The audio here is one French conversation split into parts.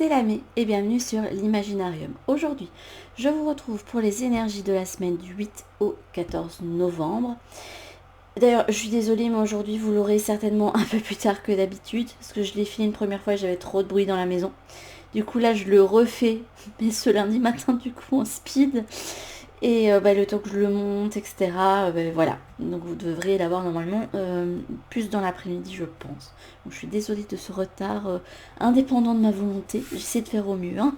c'est Lamé et bienvenue sur l'Imaginarium. Aujourd'hui, je vous retrouve pour les énergies de la semaine du 8 au 14 novembre. D'ailleurs, je suis désolée, mais aujourd'hui, vous l'aurez certainement un peu plus tard que d'habitude, parce que je l'ai filmé une première fois et j'avais trop de bruit dans la maison. Du coup, là, je le refais, mais ce lundi matin, du coup, en speed. Et le temps que je le monte, etc. Voilà. Donc vous devriez l'avoir normalement plus dans l'après-midi, je pense. Donc, je suis désolée de ce retard indépendant de ma volonté. J'essaie de faire au mieux. Hein.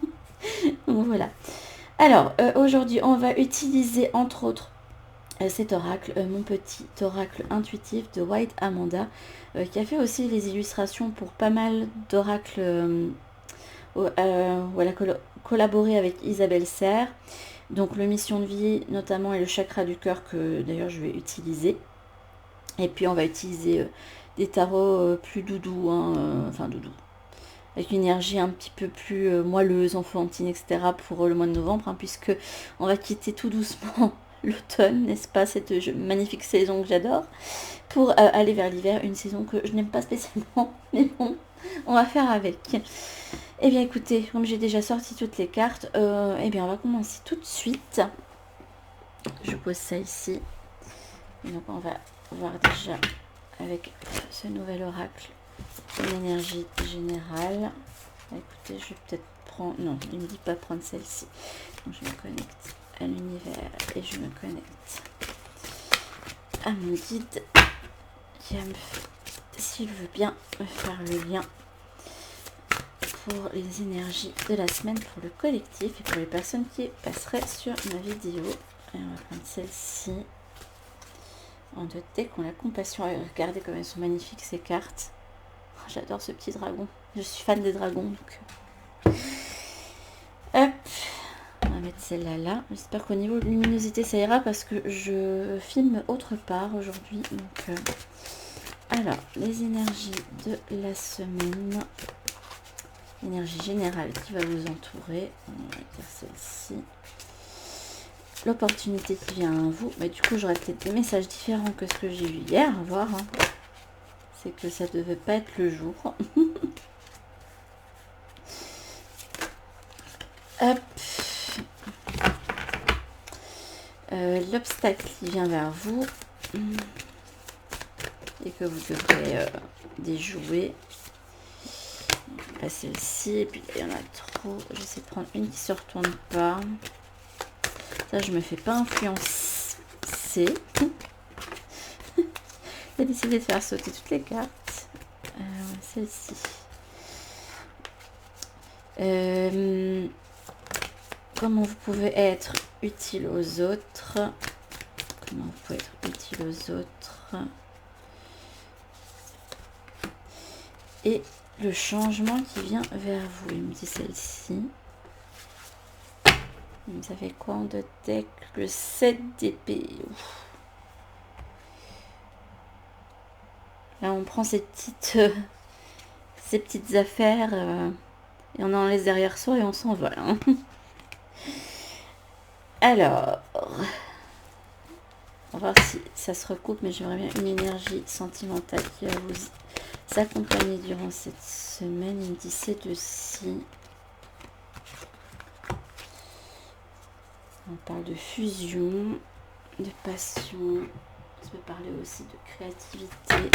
Donc voilà. Alors, aujourd'hui, on va utiliser entre autres cet oracle, mon petit oracle intuitif de White Amanda, qui a fait aussi les illustrations pour pas mal d'oracles. Voilà, collaboré avec Isabelle Serre. Donc le mission de vie notamment et le chakra du cœur que d'ailleurs je vais utiliser. Et puis on va utiliser des tarots plus doudous, hein, enfin doudous, avec une énergie un petit peu plus moelleuse, enfantine, etc. pour le mois de novembre, hein, puisque on va quitter tout doucement l'automne, n'est-ce pas, cette magnifique saison que j'adore, pour aller vers l'hiver, une saison que je n'aime pas spécialement, mais bon, on va faire avec. Eh bien écoutez, comme j'ai déjà sorti toutes les cartes, eh bien on va commencer tout de suite. Je pose ça ici. Et donc on va voir déjà avec ce nouvel oracle une énergie générale. Écoutez, je vais peut-être prendre... Non, il ne me dit pas prendre celle-ci. Donc je me connecte à l'univers et je me connecte à mon guide qui va me, s'il veut bien, me faire le lien pour les énergies de la semaine pour le collectif et pour les personnes qui passeraient sur ma vidéo. Et on va prendre celle-ci en 2 decks. On a la compassion. Regardez comme elles sont magnifiques ces cartes. Oh, j'adore ce petit dragon. Je suis fan des dragons. Donc... Hop. On va mettre celle-là là. J'espère qu'au niveau de luminosité ça ira parce que je filme autre part aujourd'hui. Donc, alors, les énergies de la semaine. Énergie générale qui va vous entourer. On va dire celle-ci. L'opportunité qui vient à vous. Mais du coup, j'aurais peut-être des messages différents que ce que j'ai vu hier. À voir. Hein. C'est que ça devait pas être le jour. Hop. L'obstacle qui vient vers vous. Et que vous devrez déjouer. Pas celle-ci, et puis il y en a trop. J'essaie de prendre une qui se retourne pas. Ça, je me fais pas influencer. J'ai décidé de faire sauter toutes les cartes. Celle-ci. Comment vous pouvez être utile aux autres. Comment vous pouvez être utile aux autres. Et le changement qui vient vers vous. Il me dit celle-ci. Ça fait quoi en 2 decks? Le 7 d'épée. Là, on prend ces petites affaires et on en laisse derrière soi et on s'envole. Hein. Alors, on va voir si ça se recoupe, mais j'aimerais bien une énergie sentimentale qui va vous accompagner durant cette semaine. Il me dit c'est de si. On parle de fusion, de passion. Ça peut parler aussi de créativité.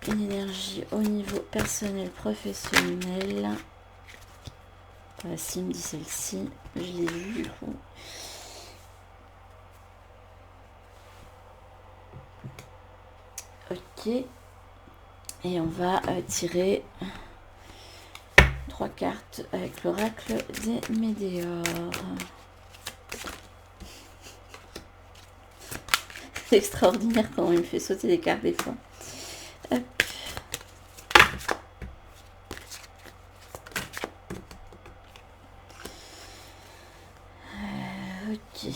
Une énergie au niveau personnel, professionnel. Voilà, si il me dit celle-ci, je l'ai vue. Ok. Et on va tirer 3 cartes avec l'oracle des météores. C'est extraordinaire comment il me fait sauter des cartes des fois. Hop. Ok.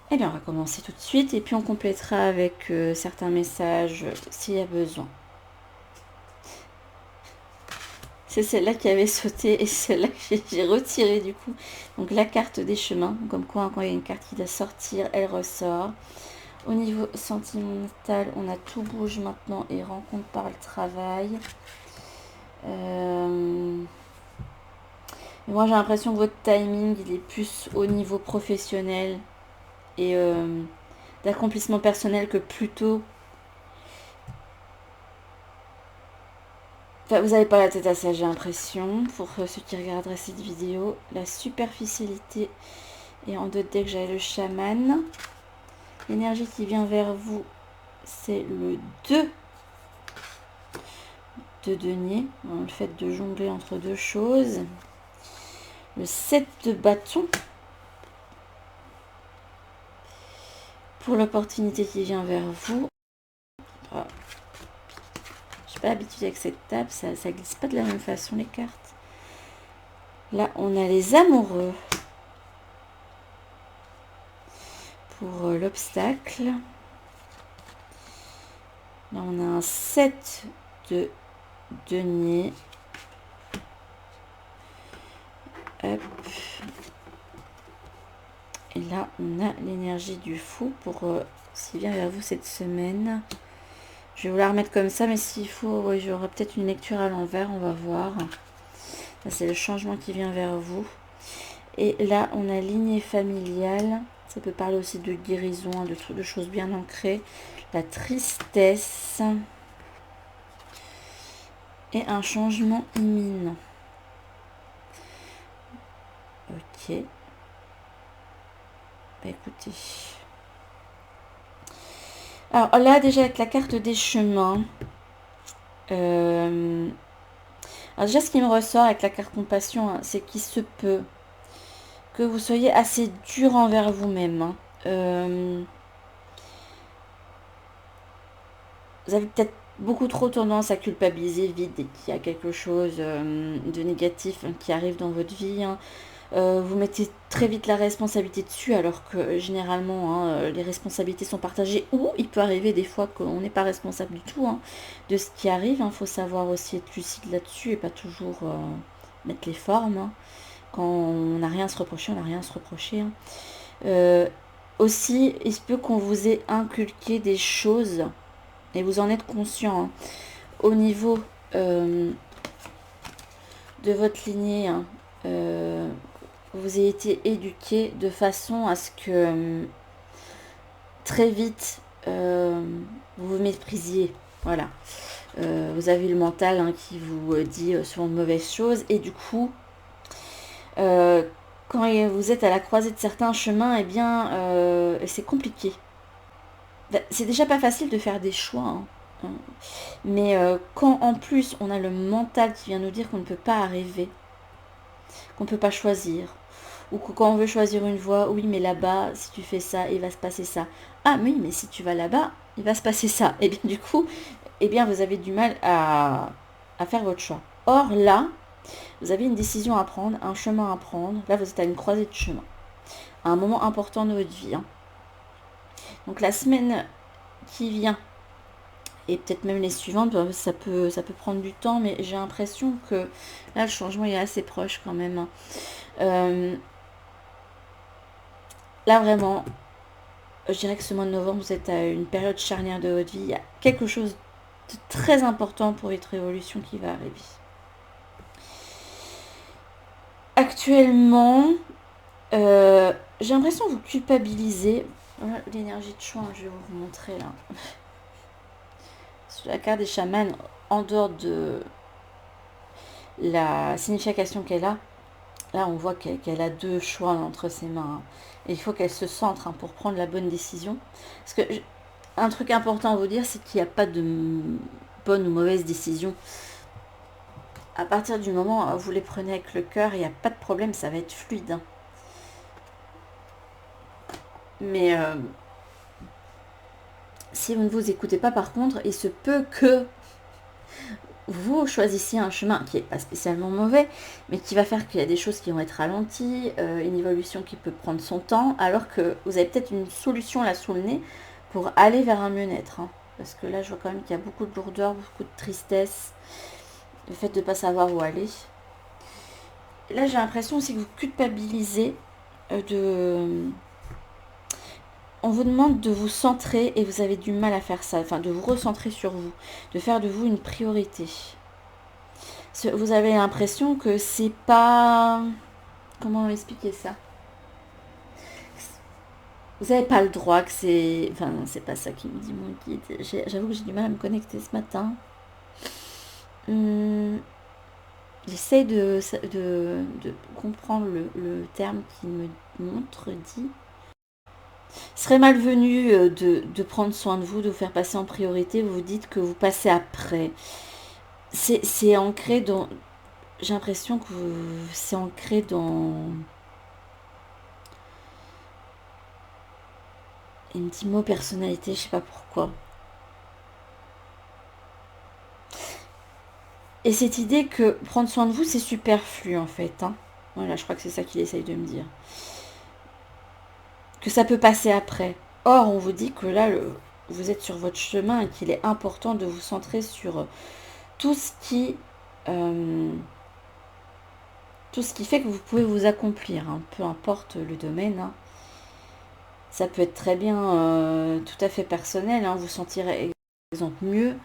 Eh bien, on va commencer tout de suite et puis on complétera avec certains messages s'il y a besoin. C'est celle-là qui avait sauté et celle-là que j'ai retirée du coup. Donc la carte des chemins, comme quoi quand il y a une carte qui doit sortir, elle ressort. Au niveau sentimental, on a tout bouge maintenant et rencontre par le travail. Et moi j'ai l'impression que votre timing il est plus au niveau professionnel et d'accomplissement personnel que plutôt. Enfin, vous n'avez pas la tête à ça, j'ai l'impression, pour ceux qui regarderaient cette vidéo. La superficialité et en 2D que j'avais le chaman. L'énergie qui vient vers vous, c'est le 2 de denier. Le fait de jongler entre deux choses. Le 7 de bâton. Pour l'opportunité qui vient vers vous. Oh. Je suis pas habituée avec cette table, ça glisse pas de la même façon les cartes. Là, on a les amoureux. Pour l'obstacle. Là, on a un 7 de denier. Hop. Et là, on a l'énergie du fou pour ce qui vient vers vous cette semaine. Je vais vous la remettre comme ça, mais s'il faut, oui, j'aurai peut-être une lecture à l'envers, on va voir. Là, c'est le changement qui vient vers vous. Et là, on a lignée familiale. Ça peut parler aussi de guérison, de choses bien ancrées. La tristesse. Et un changement imminent. Ok. Bah écoutez. Alors là, déjà avec la carte des chemins. Alors déjà, ce qui me ressort avec la carte compassion, hein, c'est qu'il se peut que vous soyez assez dur envers vous-même. Hein. Vous avez peut-être beaucoup trop tendance à culpabiliser vite dès qu'il y a quelque chose de négatif qui arrive dans votre vie. Hein. Vous mettez très vite la responsabilité dessus alors que généralement hein, les responsabilités sont partagées ou il peut arriver des fois qu'on n'est pas responsable du tout hein, de ce qui arrive. Il faut savoir aussi être lucide là-dessus et pas toujours mettre les formes. Hein. Quand on n'a rien à se reprocher, on n'a rien à se reprocher. Hein. Aussi, il se peut qu'on vous ait inculqué des choses et vous en êtes conscient hein, au niveau de votre lignée. Hein, vous ayez été éduqué de façon à ce que très vite vous vous méprisiez. Voilà. Vous avez le mental hein, qui vous dit souvent de mauvaises choses et du coup quand vous êtes à la croisée de certains chemins, eh bien c'est compliqué. C'est déjà pas facile de faire des choix. Hein. Mais quand en plus on a le mental qui vient nous dire qu'on ne peut pas arriver, qu'on ne peut pas choisir, ou que quand on veut choisir une voie, oui mais là-bas, si tu fais ça, il va se passer ça. Ah oui, mais si tu vas là-bas, il va se passer ça. Et bien du coup, eh bien vous avez du mal à faire votre choix. Or là, vous avez une décision à prendre, un chemin à prendre. Là, vous êtes à une croisée de chemin. À un moment important de votre vie. Hein. Donc la semaine qui vient, et peut-être même les suivantes, ça peut prendre du temps, mais j'ai l'impression que là, le changement est assez proche quand même. Là, vraiment, je dirais que ce mois de novembre, vous êtes à une période charnière de votre vie. Il y a quelque chose de très important pour votre évolution qui va arriver. Actuellement, j'ai l'impression que vous culpabilisez. Voilà, l'énergie de choix, je vais vous montrer là. Sur la carte des chamans, en dehors de la signification qu'elle a, là on voit qu'elle a deux choix entre ses mains. Hein. Et il faut qu'elle se centre hein, pour prendre la bonne décision. Parce que un truc important à vous dire, c'est qu'il n'y a pas de bonne ou mauvaise décision. À partir du moment où vous les prenez avec le cœur, il n'y a pas de problème, ça va être fluide. Hein. Mais si vous ne vous écoutez pas, par contre, il se peut que vous choisissiez un chemin qui n'est pas spécialement mauvais, mais qui va faire qu'il y a des choses qui vont être ralenties, une évolution qui peut prendre son temps, alors que vous avez peut-être une solution là sous le nez pour aller vers un mieux-être. Hein. Parce que là, je vois quand même qu'il y a beaucoup de lourdeur, beaucoup de tristesse, le fait de ne pas savoir où aller. Et là, j'ai l'impression aussi que vous culpabilisez On vous demande de vous centrer et vous avez du mal à faire ça, enfin de vous recentrer sur vous, de faire de vous une priorité. Vous avez l'impression que c'est pas... Comment expliquer ça? Vous n'avez pas le droit que c'est... Enfin, c'est pas ça qui me dit mon guide. J'avoue que j'ai du mal à me connecter ce matin. Hum, J'essaie de comprendre le terme qu'il me montre, dit. Ce serait malvenu de prendre soin de vous, de vous faire passer en priorité. Vous dites que vous passez après. C'est ancré dans... J'ai l'impression que c'est ancré dans... Il me dit mot personnalité, je sais pas pourquoi. Et cette idée que prendre soin de vous, c'est superflu en fait. Hein. Voilà, je crois que c'est ça qu'il essaye de me dire. Que ça peut passer après. Or, on vous dit que là, vous êtes sur votre chemin et qu'il est important de vous centrer sur tout ce qui... tout ce qui fait que vous pouvez vous accomplir, hein, peu importe le domaine. Hein. Ça peut être très bien, tout à fait personnel. Hein, vous sentirez, par exemple, mieux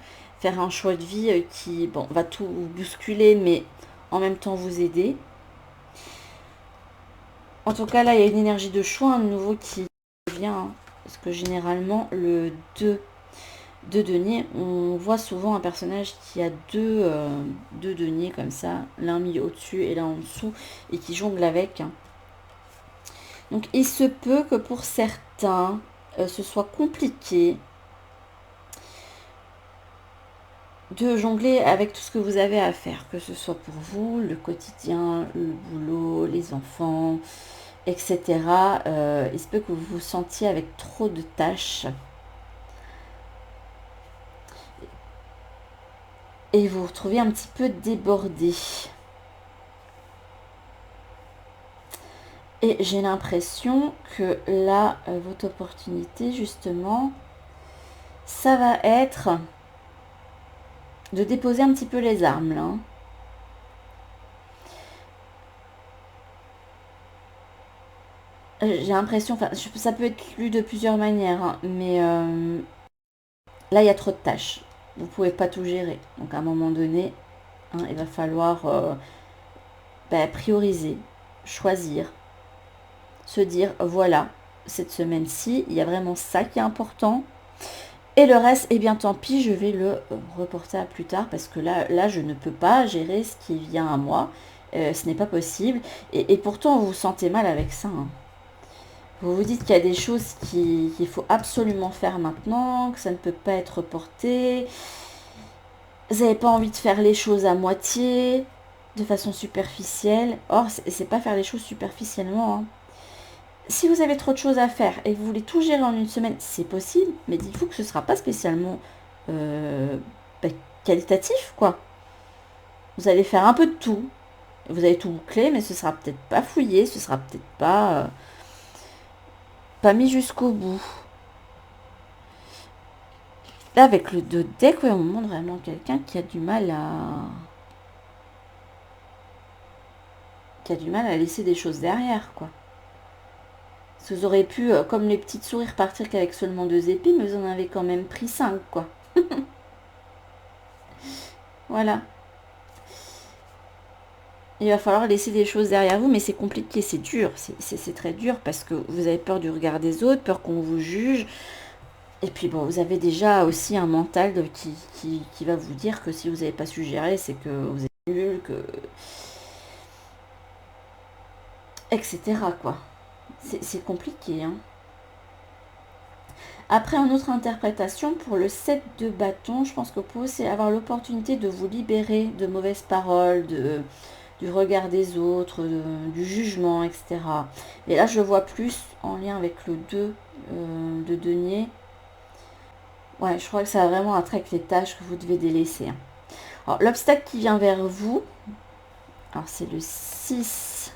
faire un choix de vie qui bon, va tout bousculer, mais en même temps vous aider. En tout cas, là, il y a une énergie de choix, de nouveau qui vient. Hein, parce que généralement, le 2 de denier, on voit souvent un personnage qui a deux deniers comme ça, l'un mis au-dessus et l'un en dessous, et qui jongle avec. Hein. Donc il se peut que pour certains, ce soit compliqué de jongler avec tout ce que vous avez à faire, que ce soit pour vous, le quotidien, le boulot, les enfants, etc. Il se peut que vous vous sentiez avec trop de tâches et vous vous retrouviez un petit peu débordé. Et j'ai l'impression que là, votre opportunité, justement, ça va être de déposer un petit peu les armes, là. J'ai l'impression, enfin, ça peut être lu de plusieurs manières, hein, mais là, il y a trop de tâches. Vous ne pouvez pas tout gérer. Donc, à un moment donné, hein, il va falloir prioriser, choisir, se dire, voilà, cette semaine-ci, il y a vraiment ça qui est important. Et le reste, eh bien tant pis, je vais le reporter à plus tard parce que là je ne peux pas gérer ce qui vient à moi. Ce n'est pas possible. Et pourtant, vous vous sentez mal avec ça. Hein. Vous vous dites qu'il y a des choses qu'il faut absolument faire maintenant, que ça ne peut pas être reporté. Vous n'avez pas envie de faire les choses à moitié, de façon superficielle. Or, c'est pas faire les choses superficiellement. Hein. Si vous avez trop de choses à faire et que vous voulez tout gérer en une semaine, c'est possible, mais dites-vous que ce ne sera pas spécialement euh, bah, qualitatif, quoi. Vous allez faire un peu de tout. Vous allez tout boucler, mais ce sera peut-être pas fouillé, ce sera peut-être pas mis jusqu'au bout. Là, avec le 2 deck, ouais, on montre vraiment quelqu'un qui a du mal à laisser des choses derrière, quoi. Parce que vous aurez pu, comme les petites souris, repartir qu'avec seulement 2 épées, mais vous en avez quand même pris 5, quoi. Voilà. Il va falloir laisser des choses derrière vous, mais c'est compliqué, c'est dur. C'est très dur parce que vous avez peur du regard des autres, peur qu'on vous juge. Et puis bon, vous avez déjà aussi un mental qui va vous dire que si vous n'avez pas su gérer, c'est que vous êtes nul, que... etc. quoi. C'est compliqué. Hein. Après, une autre interprétation, pour le 7 de bâton, je pense que pour vous, c'est avoir l'opportunité de vous libérer de mauvaises paroles, du regard des autres, du jugement, etc. Et là, je vois plus en lien avec le 2 de denier. Ouais, je crois que ça a vraiment un trait avec les tâches que vous devez délaisser. Hein. Alors, l'obstacle qui vient vers vous, alors c'est le 6,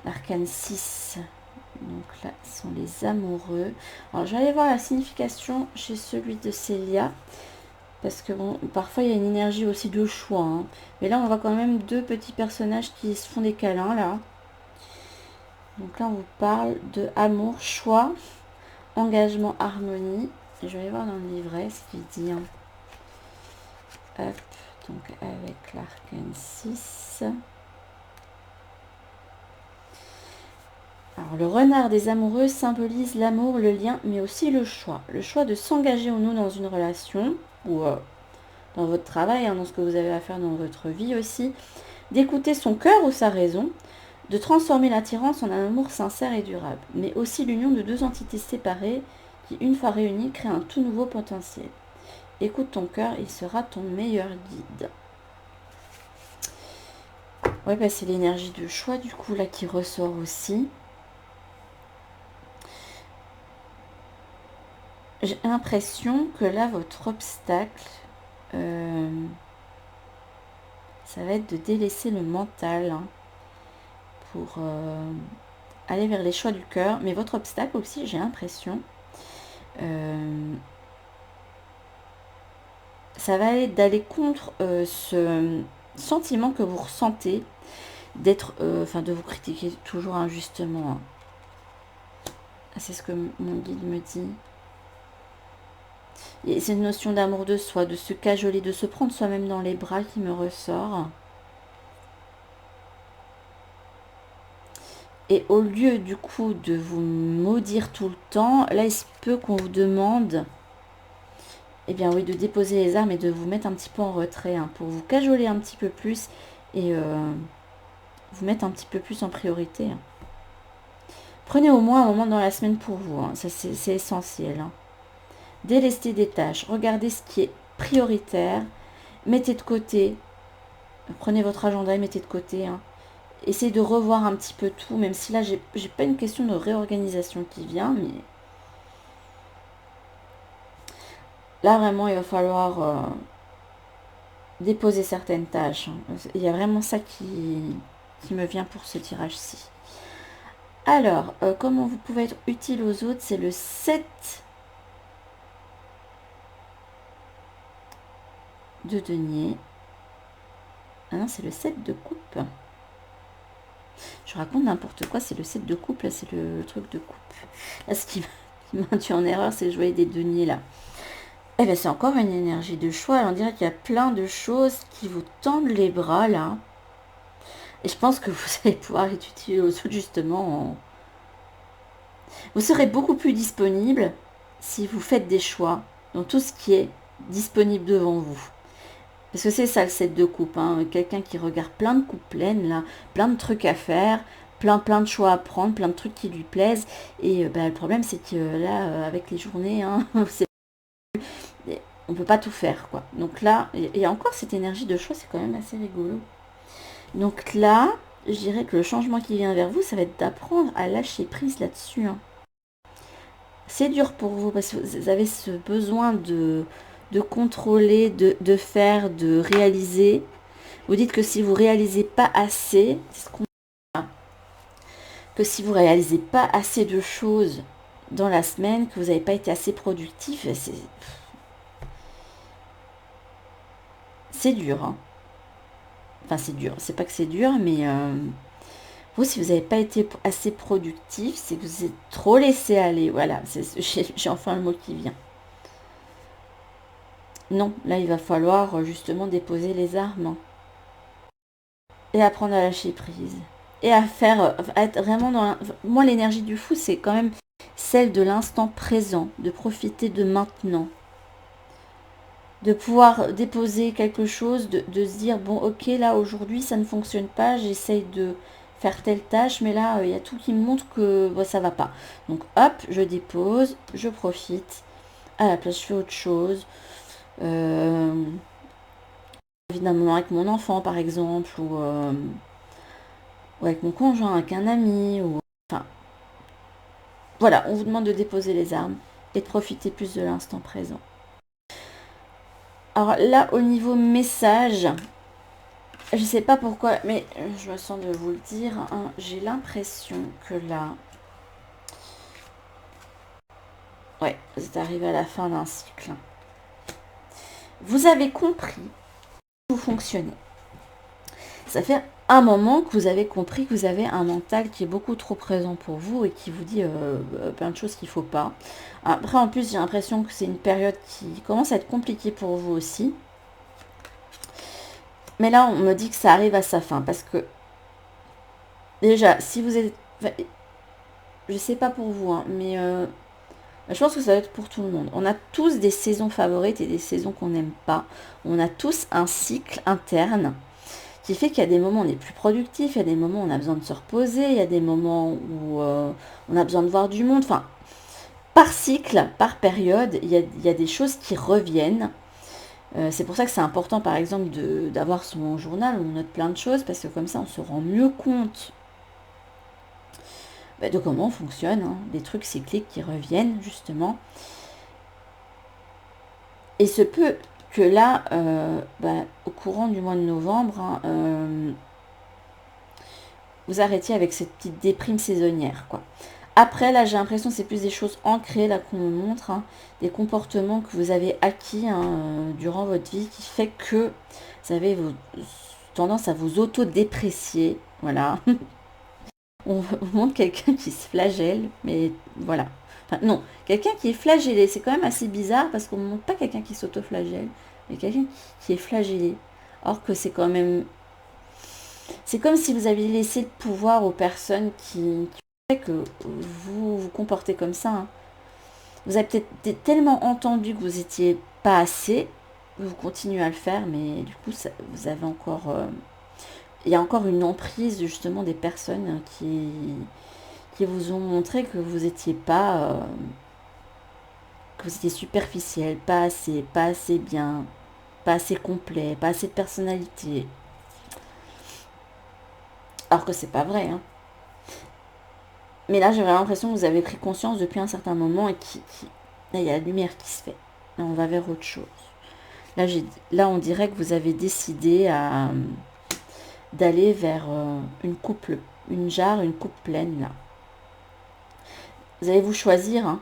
l'arcane 6. Donc là, ce sont les amoureux. Alors, je vais aller voir la signification chez celui de Célia. Parce que bon, parfois il y a une énergie aussi de choix. Hein. Mais là, on voit quand même 2 petits personnages qui se font des câlins, là. Donc là, on vous parle de amour, choix, engagement, harmonie. Je vais aller voir dans le livret ce qu'il dit. Hein. Hop, donc avec l'arcane 6. Alors, le renard des amoureux symbolise l'amour, le lien, mais aussi le choix. Le choix de s'engager ou non dans une relation, ou dans votre travail, dans ce que vous avez à faire dans votre vie aussi. D'écouter son cœur ou sa raison, de transformer l'attirance en un amour sincère et durable. Mais aussi l'union de deux entités séparées qui, une fois réunies, créent un tout nouveau potentiel. Écoute ton cœur, il sera ton meilleur guide. Ouais, bah c'est l'énergie de choix du coup là qui ressort aussi. J'ai l'impression que là, votre obstacle, ça va être de délaisser le mental pour aller vers les choix du cœur. Mais votre obstacle aussi, j'ai l'impression, ça va être d'aller contre ce sentiment que vous ressentez, d'être, de vous critiquer toujours injustement. C'est ce que mon guide me dit. Et c'est une notion d'amour de soi, de se cajoler, de se prendre soi-même dans les bras qui me ressort. Et au lieu du coup de vous maudire tout le temps, là il se peut qu'on vous demande, eh bien oui, de déposer les armes et de vous mettre un petit peu en retrait, pour vous cajoler un petit peu plus et vous mettre un petit peu plus en priorité. Prenez au moins un moment dans la semaine pour vous, ça c'est essentiel. Délestez des tâches, regardez ce qui est prioritaire, mettez de côté, prenez votre agenda et mettez de côté. Essayez de revoir un petit peu tout, même si là j'ai pas une question de réorganisation qui vient, mais là vraiment il va falloir déposer certaines tâches. Il y a vraiment ça qui me vient pour ce tirage-ci. Alors, comment vous pouvez être utile aux autres, c'est le 7 de denier. Ah non, c'est le 7 de coupe. Je raconte n'importe quoi, c'est le 7 de coupe, là c'est le truc de coupe. Là ce qui m'induit en erreur, c'est que je voyais des deniers là. Eh bien c'est encore une énergie de choix, on dirait qu'il y a plein de choses qui vous tendent les bras là. Et je pense que vous allez pouvoir être utile aux autres justement. Vous serez beaucoup plus disponible si vous faites des choix dans tout ce qui est disponible devant vous. Parce que c'est ça le 7 de coupe, quelqu'un qui regarde plein de coupes pleines, là, plein de trucs à faire, plein de choix à prendre, plein de trucs qui lui plaisent. Et le problème c'est que là, avec les journées, on peut pas tout faire, quoi. Donc là, et encore cette énergie de choix, c'est quand même assez rigolo. Donc là, je dirais que le changement qui vient vers vous, ça va être d'apprendre à lâcher prise là-dessus. C'est dur pour vous parce que vous avez ce besoin de contrôler, de faire, de réaliser. Vous dites que si vous réalisez pas assez, c'est ce qu'on a, que si vous réalisez pas assez de choses dans la semaine, que vous n'avez pas été assez productif, c'est dur. Enfin, c'est dur. C'est pas que c'est dur, mais vous, si vous n'avez pas été assez productif, c'est que vous êtes trop laissé aller. Voilà, j'ai enfin le mot qui vient. Non, là, il va falloir justement déposer les armes. Et apprendre à lâcher prise. Et à être vraiment dans... Moi, l'énergie du fou, c'est quand même celle de l'instant présent, de profiter de maintenant. De pouvoir déposer quelque chose, de se dire, bon, ok, là, aujourd'hui, ça ne fonctionne pas, j'essaye de faire telle tâche, mais là, il y a tout qui me montre que ça va pas. Donc, hop, je dépose, je profite. À la place, je fais autre chose. Évidemment, avec mon enfant, par exemple, ou avec mon conjoint, avec un ami, ou... Enfin, voilà, on vous demande de déposer les armes et de profiter plus de l'instant présent. Alors là, au niveau message, je sais pas pourquoi, mais je me sens de vous le dire, j'ai l'impression que là... Ouais, vous êtes arrivé à la fin d'un cycle. Vous avez compris vous fonctionnez. Ça fait un moment que vous avez compris que vous avez un mental qui est beaucoup trop présent pour vous et qui vous dit plein de choses qu'il ne faut pas. Après, en plus, j'ai l'impression que c'est une période qui commence à être compliquée pour vous aussi. Mais là, on me dit que ça arrive à sa fin. Parce que, déjà, si vous êtes... enfin, je sais pas pour vous, hein, mais je pense que ça va être pour tout le monde. On a tous des saisons favorites et des saisons qu'on n'aime pas. On a tous un cycle interne qui fait qu'il y a des moments où on est plus productif, il y a des moments où on a besoin de se reposer, il y a des moments où on a besoin de voir du monde. Enfin, par cycle, par période, il y a des choses qui reviennent. C'est pour ça que c'est important, par exemple, d'avoir son journal où on note plein de choses, parce que comme ça, on se rend mieux compte de comment on fonctionne, hein, des trucs cycliques qui reviennent, justement. Et se peut que là, au courant du mois de novembre, hein, vous arrêtiez avec cette petite déprime saisonnière, quoi. Après, là, j'ai l'impression que c'est plus des choses ancrées, là, qu'on me montre, hein, des comportements que vous avez acquis hein, durant votre vie, qui fait que vous avez tendance à vous auto-déprécier, voilà. On vous montre quelqu'un qui se flagelle, mais voilà. Enfin, non, quelqu'un qui est flagellé, c'est quand même assez bizarre, parce qu'on ne montre pas quelqu'un qui s'auto-flagelle, mais quelqu'un qui est flagellé. Or que c'est quand même... C'est comme si vous aviez laissé le pouvoir aux personnes qui fait que vous vous comportez comme ça. Hein. Vous avez peut-être tellement entendu que vous étiez pas assez, vous continuez à le faire, mais du coup, vous avez encore... il y a encore une emprise justement des personnes qui vous ont montré que vous étiez pas... que vous étiez superficiel, pas assez bien, pas assez complet, pas assez de personnalité. Alors que c'est pas vrai, hein. Mais là, j'ai l'impression que vous avez pris conscience depuis un certain moment et là, il y a la lumière qui se fait. Là, on va vers autre chose. Là, on dirait que vous avez décidé d'aller vers une jarre, une coupe pleine, là. Vous allez vous choisir, hein.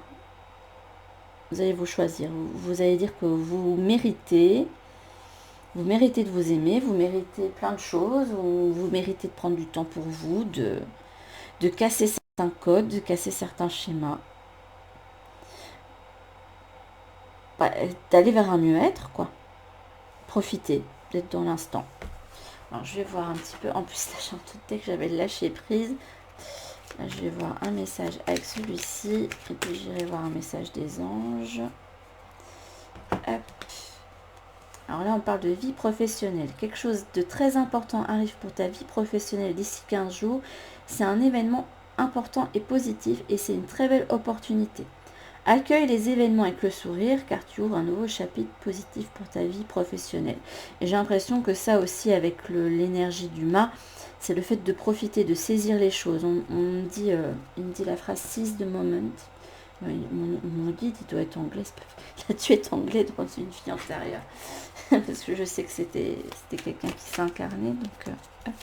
Vous allez vous choisir. Vous allez dire que vous méritez de vous aimer, vous méritez plein de choses, vous méritez de prendre du temps pour vous, de casser certains codes, de casser certains schémas. D'aller vers un mieux-être, quoi. Profitez d'être dans l'instant. Alors, je vais voir un petit peu. En plus, là, j'ai douté que j'avais lâché prise. Là, je vais voir un message avec celui-ci. Et puis, j'irai voir un message des anges. Hop. Alors là, on parle de vie professionnelle. Quelque chose de très important arrive pour ta vie professionnelle d'ici 15 jours. C'est un événement important et positif et c'est une très belle opportunité. Accueille les événements avec le sourire car tu ouvres un nouveau chapitre positif pour ta vie professionnelle. Et j'ai l'impression que ça aussi avec l'énergie du mât, c'est le fait de profiter, de saisir les choses. Il me dit la phrase seize the moment. Mon guide, il doit être anglais. Il a dû être anglais dans une vie antérieure. Parce que je sais que c'était quelqu'un qui s'incarnait. Donc, hop.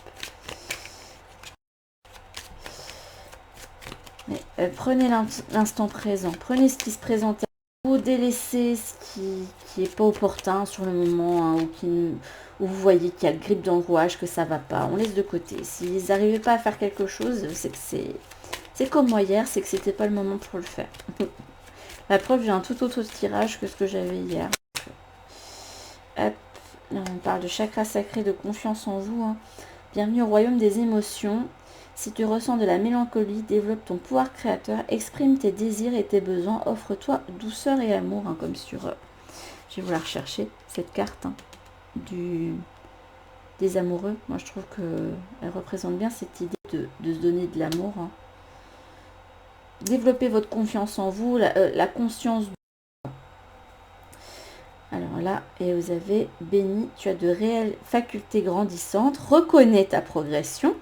Mais, prenez l'instant présent. Prenez ce qui se présente à vous. Délaissez ce qui est pas opportun sur le moment. Hein, où vous voyez qu'il y a le grippe dans le rouage, que ça va pas. On laisse de côté. S'ils n'arrivaient pas à faire quelque chose, c'est que c'est comme moi hier, c'est que c'était pas le moment pour le faire. La preuve, j'ai un tout autre tirage que ce que j'avais hier. Hop, là, on parle de chakra sacré, de confiance en vous. Hein. Bienvenue au royaume des émotions. Si tu ressens de la mélancolie, développe ton pouvoir créateur, exprime tes désirs et tes besoins, offre-toi douceur et amour, hein, comme sur... je vais vous la rechercher, cette carte hein, des amoureux. Moi, je trouve qu'elle représente bien cette idée de se donner de l'amour. Hein. Développez votre confiance en vous, la conscience. Alors là, et vous avez béni, tu as de réelles facultés grandissantes, reconnais ta progression,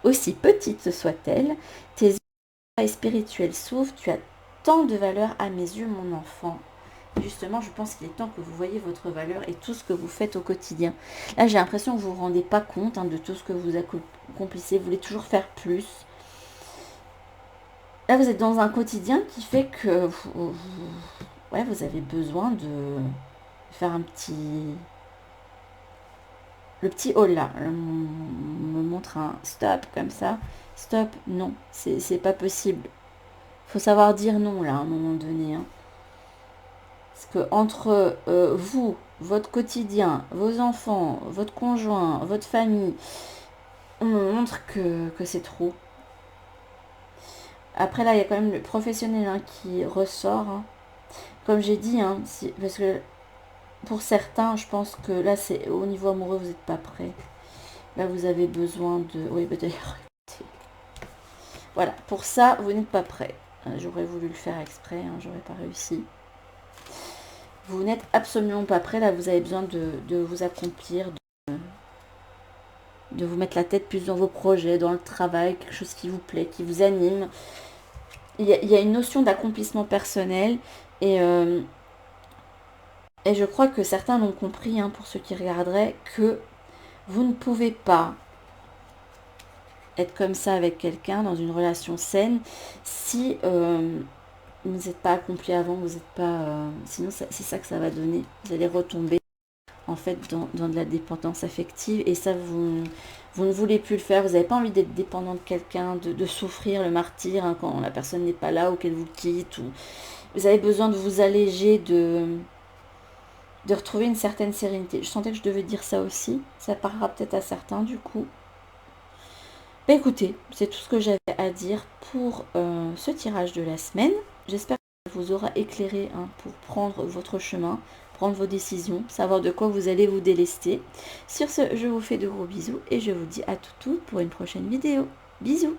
aussi petite soit-elle, tes états spirituels s'ouvrent, tu as tant de valeur à mes yeux, mon enfant. Justement, je pense qu'il est temps que vous voyez votre valeur et tout ce que vous faites au quotidien. Là, j'ai l'impression que vous ne vous rendez pas compte hein, de tout ce que vous accomplissez, vous voulez toujours faire plus. Là, vous êtes dans un quotidien qui fait que vous avez besoin de faire un petit... Le petit haut là, on me montre un stop comme ça. Stop, non, c'est pas possible. Faut savoir dire non là à un moment donné. Hein. Parce que entre vous, votre quotidien, vos enfants, votre conjoint, votre famille, on me montre que c'est trop. Après là, il y a quand même le professionnel hein, qui ressort. Hein. Comme j'ai dit, hein, parce que pour certains, je pense que là, c'est au niveau amoureux, vous n'êtes pas prêt. Là, vous avez besoin de... Oui, bah d'ailleurs, écoutez. Voilà, pour ça, vous n'êtes pas prêt. J'aurais voulu le faire exprès, hein, j'aurais pas réussi. Vous n'êtes absolument pas prêt. Là, vous avez besoin de vous accomplir, de vous mettre la tête plus dans vos projets, dans le travail, quelque chose qui vous plaît, qui vous anime. Il y a une notion d'accomplissement personnel et je crois que certains l'ont compris, hein, pour ceux qui regarderaient, que vous ne pouvez pas être comme ça avec quelqu'un dans une relation saine si vous n'êtes pas accompli avant, vous n'êtes pas... sinon, c'est ça que ça va donner. Vous allez retomber en fait dans de la dépendance affective et ça, vous ne voulez plus le faire. Vous n'avez pas envie d'être dépendant de quelqu'un, de souffrir le martyr hein, quand la personne n'est pas là ou qu'elle vous quitte. Ou... Vous avez besoin de vous alléger, de retrouver une certaine sérénité. Je sentais que je devais dire ça aussi. Ça parlera peut-être à certains du coup. Bah écoutez, c'est tout ce que j'avais à dire pour ce tirage de la semaine. J'espère que ça vous aura éclairé hein, pour prendre votre chemin, prendre vos décisions, savoir de quoi vous allez vous délester. Sur ce, je vous fais de gros bisous et je vous dis à tout pour une prochaine vidéo. Bisous!